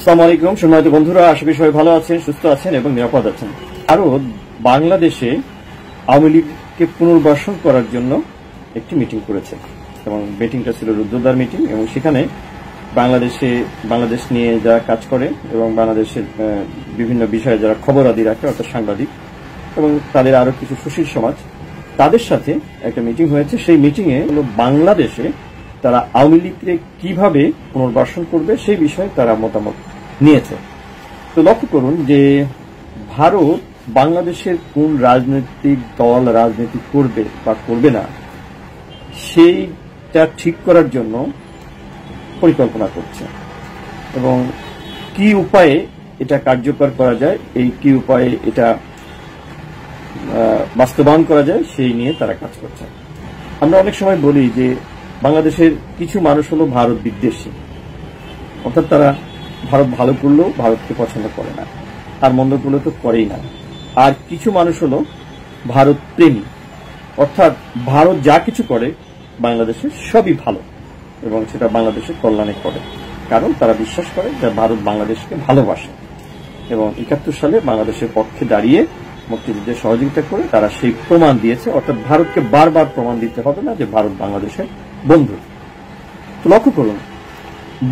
আসসালামু আলাইকুম সম্মানিত বন্ধুরা, আশা করি সবাই ভালো আছেন, সুস্থ আছেন এবং নিরাপদ আছেন। আরও বাংলাদেশে আওয়ামী লীগকে পুনর্বাসন করার জন্য একটি মিটিং করেছে এবং মিটিংটা ছিল রুদ্ধদ্বার মিটিং এবং সেখানে বাংলাদেশ নিয়ে যারা কাজ করে এবং বাংলাদেশের বিভিন্ন বিষয়ে যারা খবরাদি রাখে অর্থাৎ সাংবাদিক এবং তাদের আরো কিছু সুশীল সমাজ তাদের সাথে একটা মিটিং হয়েছে। সেই মিটিংয়ে বাংলাদেশে তারা আওয়ামী লীগকে কিভাবে পুনর্বাসন করবে সেই বিষয়ে তারা মতামত নিয়েছে। তো লক্ষ্য করুন যে ভারত বাংলাদেশের কোন রাজনৈতিক দল রাজনীতি করবে বা করবে না সেইটা ঠিক করার জন্য পরিকল্পনা করছে এবং কি উপায়ে এটা কার্যকর করা যায়, এই কি উপায়ে এটা বাস্তবায়ন করা যায় সেই নিয়ে তারা কাজ করছে। আমরা অনেক সময় বলি যে বাংলাদেশের কিছু মানুষ হলো ভারত বিদ্বেষী, অর্থাৎ তারা ভারত ভালো করলেও ভারতকে পছন্দ করে না, আর মন্দ করলে তো করেই না। আর কিছু মানুষ হলো ভারত প্রেমী, অর্থাৎ ভারত যা কিছু করে বাংলাদেশে সবই ভালো এবং সেটা বাংলাদেশের কল্যাণে করে, কারণ তারা বিশ্বাস করে যে ভারত বাংলাদেশকে ভালোবাসে এবং ৭১ সালে বাংলাদেশের পক্ষে দাঁড়িয়ে মুক্তিযুদ্ধের সহযোগিতা করে তারা সেই প্রমাণ দিয়েছে। অর্থাৎ ভারতকে বারবার প্রমাণ দিতে হবে না যে ভারত বাংলাদেশের বন্ধু। তো লক্ষ্য করুন,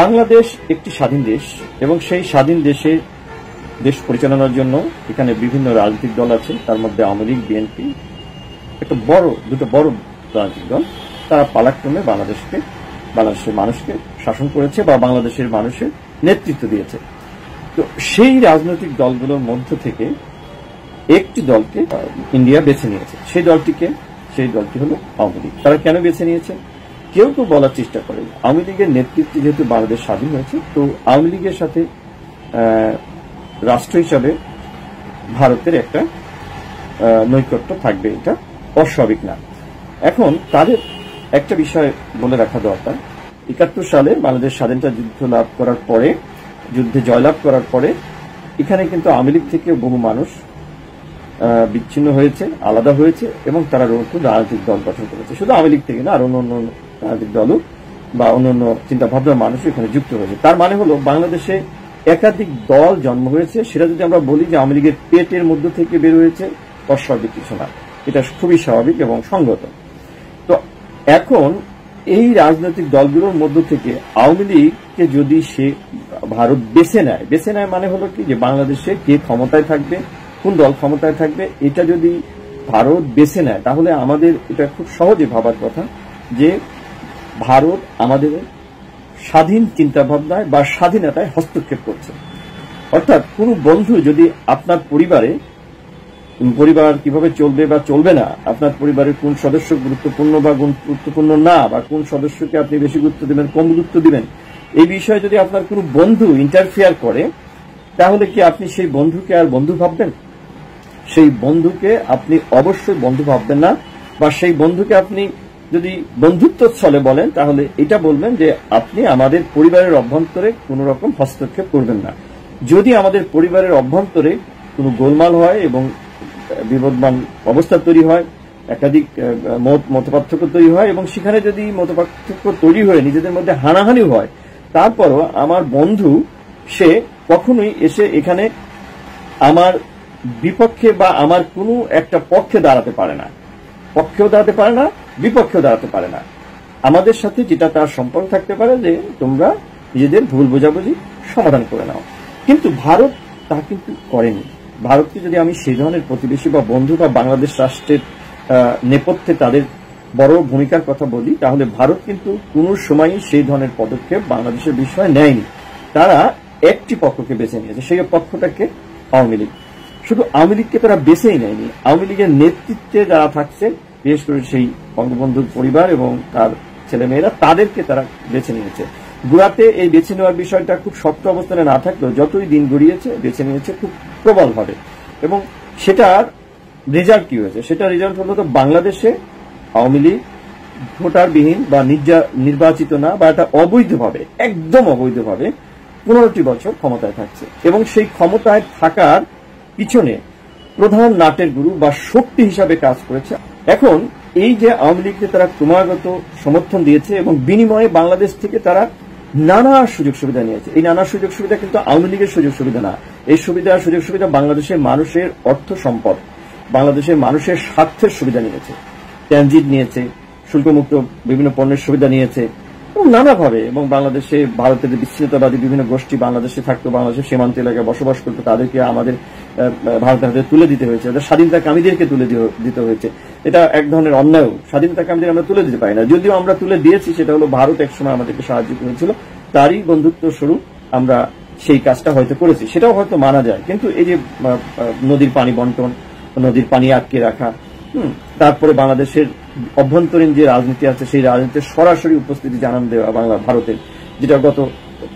বাংলাদেশ একটি স্বাধীন দেশ এবং সেই স্বাধীন দেশ পরিচালনার জন্য এখানে বিভিন্ন রাজনৈতিক দল আছে, তার মধ্যে আওয়ামী লীগ, বিএনপি দুটো বড় রাজনৈতিক দল। তারা পালাক্রমে বাংলাদেশের মানুষকে শাসন করেছে বা বাংলাদেশের মানুষের নেতৃত্ব দিয়েছে। তো সেই রাজনৈতিক দলগুলোর মধ্য থেকে একটি দলকে ইন্ডিয়া বেছে নিয়েছে। সেই দলটি হলো আওয়ামী লীগ। তারা কেন বেছে নিয়েছে? কেউ কেউ বলার চেষ্টা করে আওয়ামী লীগের নেতৃত্বে যেহেতু বাংলাদেশ স্বাধীন হয়েছে, তো আওয়ামী লীগের সাথে রাষ্ট্র হিসাবে ভারতের একটা নৈকট্য থাকবে, এটা অস্বাভাবিক না। এখন তাদের একটা বিষয় বলে রাখা দরকার, ৭১ সালে বাংলাদেশ স্বাধীনতা যুদ্ধে জয়লাভ করার পরে এখানে কিন্তু আওয়ামী লীগ থেকে বহু মানুষ বিচ্ছিন্ন হয়েছে, আলাদা হয়েছে এবং তারা নতুন রাজনৈতিক দল গঠন করেছে। শুধু আওয়ামী লীগ থেকে না, আর অন্য রাজনৈতিক দলও বা অন্যান্য চিন্তা ভাবনার মানুষ এখানে যুক্ত হয়েছে। তার মানে হলো বাংলাদেশে একাধিক দল জন্ম হয়েছে। সেটা যদি আমরা বলি যে আওয়ামী লীগের পেটের মধ্য থেকে বের হয়েছে, অস্বাভাবিক কিছু না, এটা খুবই স্বাভাবিক এবং সঙ্গত। তো এখন এই রাজনৈতিক দলগুলোর মধ্য থেকে আওয়ামী লীগকে যদি সে ভারত বেছে নেয় মানে হলো কি যে বাংলাদেশে কে ক্ষমতায় থাকবে, কোন দল ক্ষমতায় থাকবে, এটা যদি ভারত বেছে নেয় তাহলে আমাদের এটা খুব সহজে ভাবার কথা যে ভারত আমাদের স্বাধীন চিন্তা ভাবনায় বা স্বাধীনতায় হস্তক্ষেপ করছে। অর্থাৎ কোন বন্ধু যদি আপনার পরিবার কিভাবে চলবে বা চলবে না, আপনার পরিবারের কোন সদস্য গুরুত্বপূর্ণ বা গুরুত্বপূর্ণ না, বা কোন সদস্যকে আপনি বেশি গুরুত্ব দিবেন, কম গুরুত্ব দিবেন, এই বিষয়ে যদি আপনার কোন বন্ধু ইন্টারফেয়ার করে, তাহলে কি আপনি সেই বন্ধুকে আর বন্ধু ভাববেন? সেই বন্ধুকে আপনি অবশ্যই বন্ধু ভাববেন না, বা সেই বন্ধুকে আপনি যদি বন্ধুত্ব ছলে বলেন তাহলে এটা বলবেন যে আপনি আমাদের পরিবারের অভ্যন্তরে কোনো রকম হস্তক্ষেপ করবেন না। যদি আমাদের পরিবারের অভ্যন্তরে কোনো গোলমাল হয় এবং বিবদমান অবস্থা তৈরি হয়, একাধিক মতপার্থক্য তৈরি হয় এবং সেখানে যদি মতপার্থক্য তৈরি হয়ে নিজেদের মধ্যে হানাহানি হয়, তারপরও আমার বন্ধু সে কখনোই এসে এখানে আমার বিপক্ষে বা আমার কোনো একটা পক্ষে দাঁড়াতে পারে না, পক্ষেও দাঁড়াতে পারে না, বিপক্ষেও দাঁড়াতে পারে না। আমাদের সাথে যেটা তার সম্পর্ক থাকতে পারে যে তোমরা নিজেদের ভুল বোঝাবুঝি সমাধান করে নাও। কিন্তু ভারত তা কিন্তু করেনি। ভারতকে যদি আমি সেই ধরনের প্রতিবেশী বা বন্ধু বা বাংলাদেশ রাষ্ট্রের নেপথ্যে তাদের বড় ভূমিকার কথা বলি, তাহলে ভারত কিন্তু কোনো সময়ই সেই ধরনের পদক্ষেপ বাংলাদেশের বিষয়ে নেয়নি। তারা একটি পক্ষকে বেছে নিয়েছে, সেই পক্ষটাকে আওয়ামী লীগ। শুধু আওয়ামী লীগকে তারা বেছেই নেয়নি, আওয়ামী লীগের নেতৃত্বে যারা থাকছে, বিশেষ করে সেই বঙ্গবন্ধুর পরিবার এবং তার ছেলেমেয়েরা, তাদেরকে তারা বেছে নিয়েছে। গুড়াতে এই বেছে নেওয়ার বিষয়টা খুব শক্ত অবস্থানে না থাকলেও যতই দিন গড়িয়েছে বেছে নিয়েছে খুব প্রবলভাবে। এবং সেটার রেজাল্ট কি হয়েছে? সেটা রেজাল্ট হলো তো বাংলাদেশে আওয়ামী লীগ ভোটারবিহীন বা নির্বাচিত না, বা এটা অবৈধভাবে, একদম অবৈধভাবে 15টি বছর ক্ষমতায় থাকছে এবং সেই ক্ষমতায় থাকার পিছনে প্রধান নাটের গুরু বা শক্তি হিসাবে কাজ করেছে। এখন এই যে আওয়ামী লীগকে তারা ক্রমাগত সমর্থন দিয়েছে এবং বিনিময়ে বাংলাদেশ থেকে তারা নানা সুযোগ সুবিধা নিয়েছে। এই নানা সুযোগ সুবিধা কিন্তু আওয়ামী লীগের সুযোগ সুবিধা না, এই সুযোগ সুবিধা বাংলাদেশের মানুষের অর্থ সম্পদ, বাংলাদেশের মানুষের স্বার্থের সুবিধা নিয়েছে। ট্রানজিট নিয়েছে, শুল্কমুক্ত বিভিন্ন পণ্যের সুবিধা নিয়েছে এবং নানাভাবে, এবং বাংলাদেশে ভারতের বিচ্ছিন্নতাবাদী বিভিন্ন গোষ্ঠী বাংলাদেশে থাকতো, বাংলাদেশের সীমান্ত এলাকায় বসবাস করতো, তাদেরকে আমাদের ভারতের হাতে তুলে দিতে হয়েছে, স্বাধীনতাকামীদেরকে তুলে দিতে হয়েছে। এটা এক ধরনের অন্যায়। স্বাধীনতাকামীদের আমরা তুলে দিতে পারি না, যদিও আমরা তুলে দিয়েছি, সেটা হলো ভারত একসময় আমাদেরকে সাহায্য করেছিল, তারই বন্ধুত্ব স্বরূপ আমরা সেই কাজটা হয়তো করেছি, সেটাও হয়তো মানা যায়। কিন্তু এই যে নদীর পানি বন্টন, নদীর পানি আটকে রাখা, তারপরে বাংলাদেশের অভ্যন্তরীণ যে রাজনীতি আছে সেই রাজনীতির সরাসরি উপস্থিতি জানান দেওয়া ভারতের, যেটা গত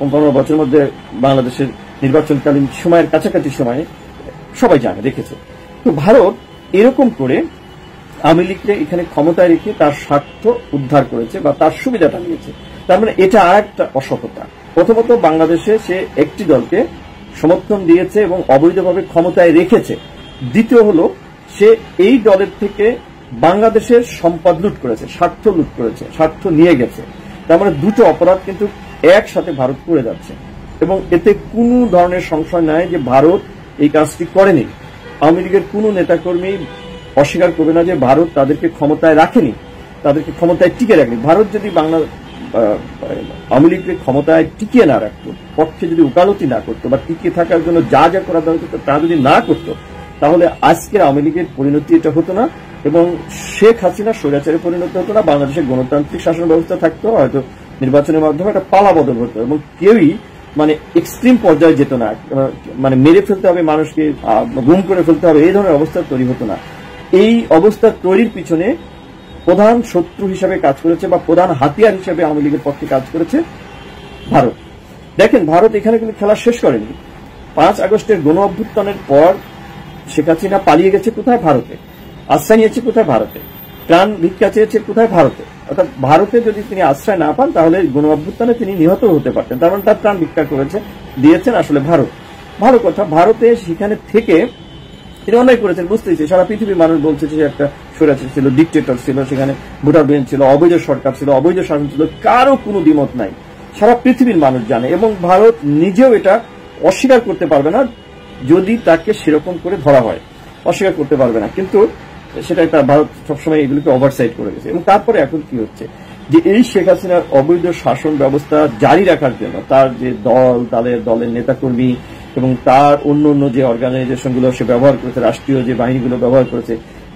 15 বছরের মধ্যে বাংলাদেশের নির্বাচনকালীন সময়ের কাছাকাছি সময়ে সবাই জানে, দেখেছে। তো ভারত এরকম করে আওয়ামী লীগকে এখানে ক্ষমতায় রেখে তার স্বার্থ উদ্ধার করেছে বা তার সুবিধাটা নিয়েছে। তার মানে এটা আর একটা অসততা। প্রথমত বাংলাদেশে সে একটি দলকে সমর্থন দিয়েছে এবং অবৈধভাবে ক্ষমতায় রেখেছে। দ্বিতীয় হলো সে এই দলের থেকে বাংলাদেশের সম্পদ লুট করেছে, স্বার্থ লুট করেছে, স্বার্থ নিয়ে গেছে। তার মানে দুটো অপরাধ কিন্তু একসাথে ভারত করে যাচ্ছে এবং এতে কোনো ধরনের সংশয় নাই যে ভারত এই কাজটি করেনি। আওয়ামী লীগের কোনো নেতাকর্মী অস্বীকার করবে না যে ভারত তাদেরকে ক্ষমতায় রাখেনি, তাদেরকে ক্ষমতায় টিকে রাখেনি। ভারত যদি আওয়ামী লীগকে ক্ষমতায় টিকিয়ে না রাখতো, পক্ষে যদি উকালতি না করতো বা টিকিয়ে থাকার জন্য যা যা করা দরকার তা যদি না করতো, তাহলে আজকের আওয়ামী লীগের পরিণতি এটা হতো না এবং শেখ হাসিনা স্বৈরাচারে পরিণত হতো না। বাংলাদেশের গণতান্ত্রিক শাসন ব্যবস্থা থাকতো, হয়তো নির্বাচনের মাধ্যমে একটা পালা বদল হতো এবং কেউই মানে এক্সট্রিম পর্যায়ে যেত না, মানে মেরে ফেলতে হবে মানুষকে, গুম করে ফেলতে হবে, এই ধরনের অবস্থা তৈরি হতো না। এই অবস্থা তৈরির পিছনে প্রধান শত্রু হিসাবে কাজ করেছে বা প্রধান হাতিয়ার হিসাবে আওয়ামী লীগের পক্ষে কাজ করেছে ভারত। দেখেন, ভারত এখানে কিন্তু খেলা শেষ করেনি। 5 আগস্টের গণ অভ্যুত্থানের পর শেখ হাসিনা পালিয়ে গেছে কোথায়? ভারতে। আশ্রয় নিয়েছে কোথায়? ভারতে। প্রাণ ভিক্ষা চেয়েছে কোথায়? ভারতে। অর্থাৎ ভারতে যদি তিনি আশ্রয় না পান তাহলে গণ অভ্যুত্থানে তিনি নিহত হতে পারতেন, তার মানে তার প্রাণ ভিক্ষা দিয়েছেন আসলে ভারত। ভালো কথা, ভারতে সেখানে থেকে তিনি অন্যায় করেছেন বুঝতেছি। সারা পৃথিবীর মানুষ বলছে যে একটা স্বৈরাচার ছিল, ডিকটেটর ছিল, সেখানে ভোটার ব্যাংক ছিল, অবৈধ সরকার ছিল, অবৈধ শাসন ছিল, কারো কোনো দ্বিমত নাই, সারা পৃথিবীর মানুষ জানে এবং ভারত নিজেও এটা অস্বীকার করতে পারবে না যদি তাকে সেরকম করে ধরা হয়, অস্বীকার করতে পারবে না। কিন্তু সেটা একটা ভারত সবসময় এগুলোকে ওভারসাইট করে গেছে। এবং তারপরে এখন কি হচ্ছে যে এই শেখ হাসিনার অবৈধ শাসন ব্যবস্থা জারি রাখার জন্য তার যে দলের নেতাকর্মী এবং তার অন্য যে অর্গানাইজেশনগুলো সে ব্যবহার করেছে, রাষ্ট্রীয় যে বাহিনীগুলো ব্যবহার করেছে,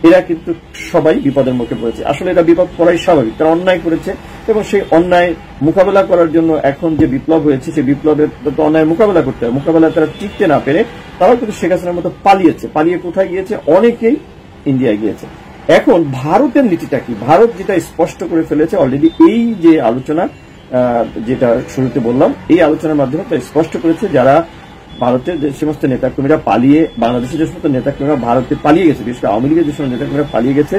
এরা কিন্তু সবাই বিপদের মুখে পড়েছে। আসলে এটা বিপদ পড়াই স্বাভাবিক, তারা অন্যায় করেছে এবং সেই অন্যায় মোকাবেলা করার জন্য এখন যে বিপ্লব হয়েছে সেই বিপ্লবের তো অন্যায় মোকাবেলা করতে হবে। মোকাবেলা তারা টিকতে না পেরে তারাও কিন্তু শেখ হাসিনার মতো পালিয়েছে। পালিয়ে কোথায় গিয়েছে? অনেকেই ইন্ডিয়ায় গিয়েছে। এখন ভারতের নীতিটা কি? ভারত যেটা স্পষ্ট করে ফেলেছে অলরেডি, এই যে আলোচনা যেটা শুরুতে বললাম, এই আলোচনার মাধ্যমে তো স্পষ্ট করেছে যারা ভারতের যে সমস্ত নেতাকর্মীরা পালিয়ে, বাংলাদেশের যে সমস্ত নেতাকর্মীরা ভারতে পালিয়ে গেছে, বিশেষ করে আওয়ামী লীগের যে সমস্ত নেতাকর্মীরা পালিয়ে গেছে,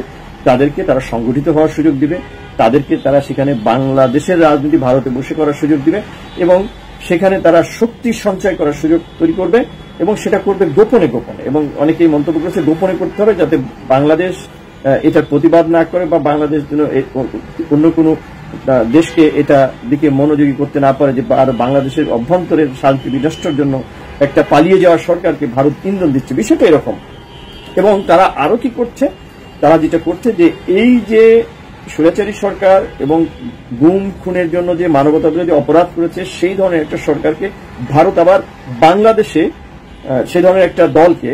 তাদেরকে তারা সংগঠিত হওয়ার সুযোগ দিবে, তাদেরকে তারা সেখানে বাংলাদেশের রাজনীতি ভারতে বসে করার সুযোগ দিবে এবং সেখানে তারা শক্তি সঞ্চয় করার সুযোগ তৈরি করবে এবং সেটা করবে গোপনে গোপনে। এবং অনেকেই মন্তব্য করেছে গোপনে করতে হবে যাতে বাংলাদেশ এটার প্রতিবাদ না করে বা বাংলাদেশ যেন অন্য কোনো দেশকে এটা দিকে মনোযোগী করতে না পারে যে বাংলাদেশের অভ্যন্তরের শান্তি বিনষ্টের জন্য একটা পালিয়ে যাওয়া সরকারকে ভারত ইন্ধন দিচ্ছে, বিষয়টা এরকম। এবং তারা আরো কি করছে? তারা যেটা করছে যে এই যে স্বৈরাচারী সরকার এবং গুম খুনের জন্য যে মানবতা বিরোধী অপরাধ করেছে সেই ধরনের একটা সরকারকে ভারত আবার বাংলাদেশে, সেই ধরনের একটা দলকে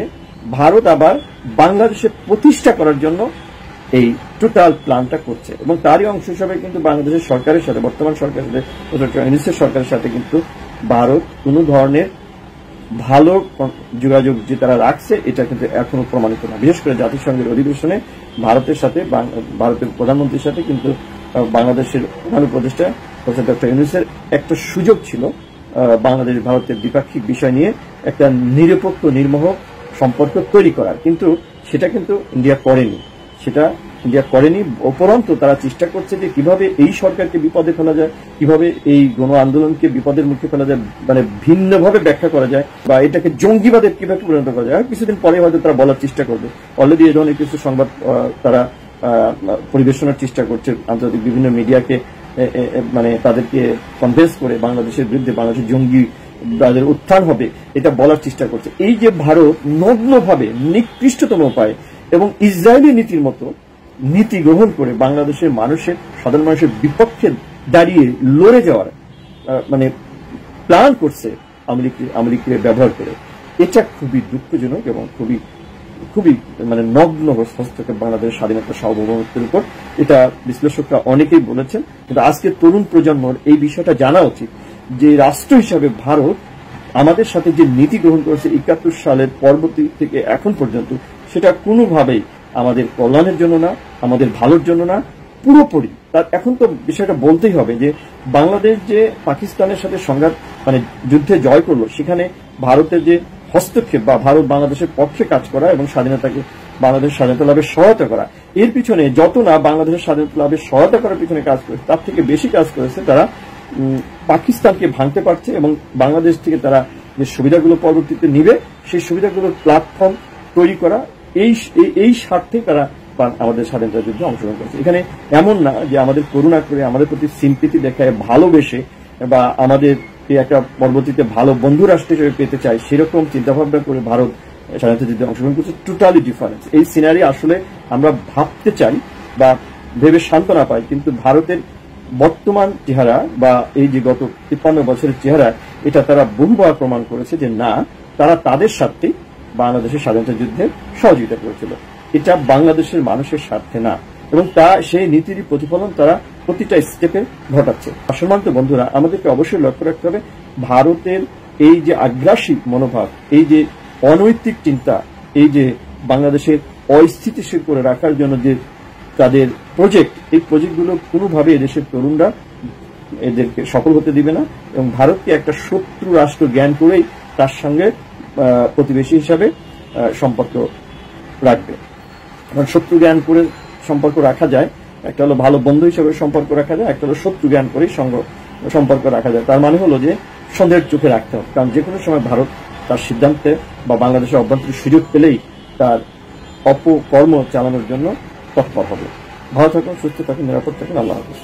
ভারত আবার বাংলাদেশে প্রতিষ্ঠা করার জন্য এই টোটাল প্ল্যানটা করছে। এবং তারই অংশ হিসাবে কিন্তু বাংলাদেশের সরকারের সাথে, বর্তমান সরকারের সাথে, সরকারের সাথে কিন্তু ভারত কোনো ধরনের ভালো যোগাযোগ যে তারা রাখছে এটা কিন্তু এখনো প্রমাণিত না। বিশেষ করে জাতিসংঘের অধিবেশনে ভারতের সাথে, ভারতের প্রধানমন্ত্রীর সাথে কিন্তু বাংলাদেশের প্রধান উপদেষ্টা প্রফেসর ডক্টর ইউনূসের একটা সুযোগ ছিল বাংলাদেশ ভারতের দ্বিপাক্ষিক বিষয় নিয়ে একটা নিরপেক্ষ নির্মোহ সম্পর্ক তৈরি করার, কিন্তু সেটা কিন্তু ইন্ডিয়া করেনি। উপরন্তু তারা চেষ্টা করছে যে কিভাবে এই সরকারকে বিপদে ফেলা যায়, কিভাবে এই গণ আন্দোলনকে বিপদের মুখে ফেলা যায়, মানে ভিন্নভাবে ব্যাখ্যা করা যায় বা এটাকে জঙ্গিবাদের কিভাবে পরিণত করা যায়। কিছুদিন পরে হয়তো তারা বলার চেষ্টা করবে। অলরেডি এই ধরনের কিছু সংবাদ তারা পরিবেশনার চেষ্টা করছে, আন্তর্জাতিক বিভিন্ন মিডিয়াকে মানে তাদেরকে কনভিন্স করে বাংলাদেশের বিরুদ্ধে বাংলাদেশের জঙ্গি তাদের উত্থান হবে এটা বলার চেষ্টা করছে। এই যে ভারত নগ্নভাবে নিকৃষ্টতম উপায়ে এবং ইসরায়েলি নীতির মতো নীতি গ্রহণ করে বাংলাদেশের মানুষের সাধারণ মানুষের বিপক্ষে দাঁড়িয়ে লড়ে যাওয়ার মানে প্ল্যান করছে আওয়ামী লীগকে ব্যবহার করে, এটা খুবই দুঃখজনক এবং খুবই খুবই মানে নগ্ন হস্তক্ষেপ বাংলাদেশের স্বাধীনতা সার্বভৌমত্বের উপর। এটা বিশ্লেষকরা অনেকেই বলেছেন, কিন্তু আজকে তরুণ প্রজন্মর এই বিষয়টা জানা উচিত যে রাষ্ট্র হিসাবে ভারত আমাদের সাথে যে নীতি গ্রহণ করেছে ৭১ সালের পরবর্তী থেকে এখন পর্যন্ত, সেটা কোনোভাবেই আমাদের কল্যাণের জন্য না, আমাদের ভালোর জন্য না, পুরোপুরি তার এখন তো বিষয়টা বলতেই হবে যে বাংলাদেশ যে পাকিস্তানের সাথে সংঘাত মানে যুদ্ধে জয় করলো, সেখানে ভারতের যে হস্তক্ষেপ বা ভারত বাংলাদেশের পক্ষে কাজ করা এবং স্বাধীনতাকে বাংলাদেশের স্বাধীনতা লাভের সহায়তা করা, এর পিছনে যত না বাংলাদেশের স্বাধীনতা লাভের সহায়তা করার পিছনে কাজ করেছে, তার থেকে বেশি কাজ করেছে তারা পাকিস্তানকে ভাঙতে পারছে এবং বাংলাদেশ থেকে তারা যে সুবিধাগুলো পরবর্তীতে নিবে সেই সুবিধাগুলোর প্ল্যাটফর্ম তৈরি করা, এই স্বার্থে তারা আমাদের স্বাধীনতা যুদ্ধে অংশগ্রহণ করেছে। এখানে এমন না যে আমাদের করুণা করে আমাদের প্রতি সিম্পিতি দেখায় ভালোবেসে বা আমাদের একটা পরবর্তীতে ভালো বন্ধু রাষ্ট্র হিসেবে পেতে চায় সেরকম চিন্তাভাবনা করে ভারত স্বাধীনতা যুদ্ধে অংশগ্রহণ করছে। Totally difference. এই সিনারি আসলে আমরা ভাবতে চাই বা ভেবে সান্ত্বনা পাই, কিন্তু ভারতের বর্তমান চেহারা বা এই যে গত ৫৩ বছরের চেহারা, এটা তারা বহুবার প্রমাণ করেছে যে না, তারা তাদের স্বার্থে বাংলাদেশের স্বাধীনতা যুদ্ধে সহযোগিতা করেছিল। এটা বাংলাদেশের মানুষের স্বার্থে না, এবং তা সেই নীতির প্রতিফলন তারা প্রতিটা স্টেপে ঘটাচ্ছে। সম্মানিত বন্ধুরা, আমাদেরকে অবশ্যই লক্ষ্য রাখতে হবে ভারতের এই যে আগ্রাসী মনোভাব, এই যে অনৈতিক চিন্তা, এই যে বাংলাদেশের অস্থিতিশীল করে রাখার জন্য যে তাদের প্রজেক্ট, এই প্রজেক্টগুলো কোনোভাবে এদেশের তরুণরা এদেরকে সফল হতে দিবে না এবং ভারতকে একটা শত্রু রাষ্ট্র জ্ঞান করেই তার সঙ্গে প্রতিবেশী হিসাবে সম্পর্ক রাখবে। কারণ শত্রু জ্ঞান করে সম্পর্ক রাখা যায়, একটা হলো ভালো বন্ধু হিসেবে সম্পর্ক রাখা যায়, একটা হলো শত্রু জ্ঞান করেই সম্পর্ক রাখা যায়। তার মানে হলো যে সন্দেহের চোখে রাখতে হবে, কারণ যে কোনো সময় ভারত তার সিদ্ধান্তে বা বাংলাদেশের অভ্যন্তরীণ সুযোগ পেলেই তার অপকর্ম চালানোর জন্য তৎপর হবে। ভালো থাকুন, সুস্থ থাকুন, নিরাপদ থাকুন। আল্লাহ হাফেজ।